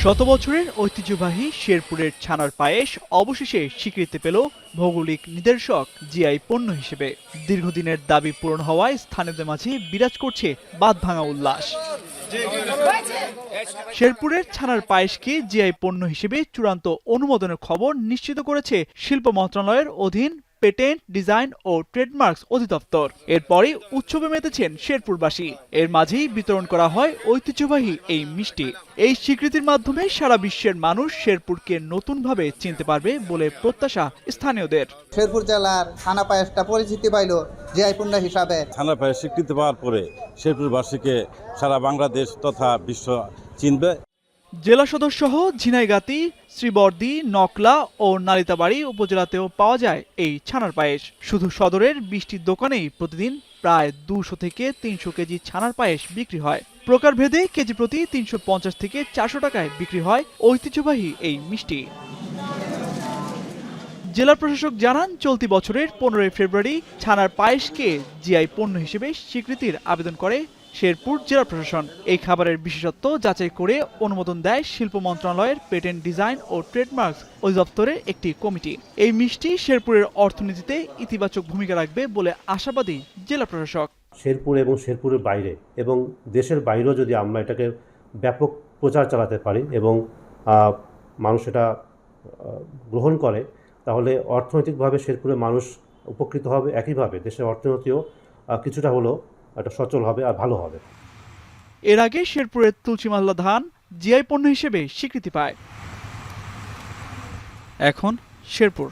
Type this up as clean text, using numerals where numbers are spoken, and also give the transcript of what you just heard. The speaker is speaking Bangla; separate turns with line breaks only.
শত বছরের ঐতিহ্যবাহী শেরপুরের ছানার পায়েস অবশেষে স্বীকৃতি পেল ভৌগোলিক নিদর্শক জিআই পণ্য হিসেবে। দীর্ঘদিনের দাবি পূরণ হওয়ায় স্থানীয়দের মাঝে বিরাজ করছে বাঁধভাঙা উল্লাস। শেরপুরের ছানার পায়েসকে জিআই পণ্য হিসেবে চূড়ান্ত অনুমোদনের খবর নিশ্চিত করেছে শিল্প মন্ত্রণালয়ের অধীন পেটেন্ট, ডিজাইন ও ট্রেডমার্কস অধিদপ্তর। এরপরই উৎসবে মেতেছেন শেরপুরবাসী। এর মাঝেই বিতরণ করা হয় ঐতিহ্যবাহী এই মিষ্টি। এই স্বীকৃতির মাধ্যমে সারা বিশ্বের মানুষ শেরপুরকে নতুনভাবে চিনতে পারবে বলে প্রত্যাশা স্থানীয়দের।
শেরপুর জেলার ছানা পায়েসটা পরিচিতি পাইল জিআই পণ্য হিসাবে।
ছানা পায়েস স্বীকৃতি পাওয়ার পরে শেরপুরবাসীকে সারা বাংলাদেশ তথা বিশ্ব চিনবে।
জেলা সদর সহ ঝিনাইগাতি, শ্রীবর্দী, নকলা ও নালিতাবাড়ী উপজেলাতেও পাওয়া যায় এই ছানার পায়েস। শুধু সদরের 20টি দোকানেই প্রতিদিন প্রায় 200 থেকে 300 কেজি ছানার পায়েস বিক্রি হয়। প্রকারভেদে কেজি প্রতি 350 থেকে 400 টাকায় বিক্রি হয় ঐতিহ্যবাহী এই মিষ্টি। জেলা প্রশাসক জানান, চলতি বছরের 15 ফেব্রুয়ারি ছানার পায়েসকে জিআই পণ্য হিসেবে স্বীকৃতির আবেদন করে শেরপুর জেলা প্রশাসন। এই খাবারের বিশেষত্ব যাচাই করে অনুমোদন দেয় শিল্প মন্ত্রণালয়ের পেটেন্ট, ডিজাইন ও ট্রেডমার্কস অধিদপ্তরের একটি কমিটি। এই মিষ্টি শেরপুরের অর্থনীতিতে ইতিবাচক ভূমিকা রাখবে বলে আশাবাদী জেলা প্রশাসক।
শেরপুর এবং শেরপুরের বাইরে এবং দেশের বাইরেও যদি আমরা এটাকে ব্যাপক প্রচার চালাতে পারি এবং মানুষ এটা গ্রহণ করে, তাহলে অর্থনৈতিকভাবে শেরপুরের মানুষ উপকৃত হবে। একইভাবে দেশের অর্থনীতিও কিছুটা হলেও একটা সচল হবে আর ভালো হবে।
এর আগে শেরপুরের তুলসীমাল্লা ধান জিআই পণ্য হিসেবে স্বীকৃতি পায়। এখন শেরপুর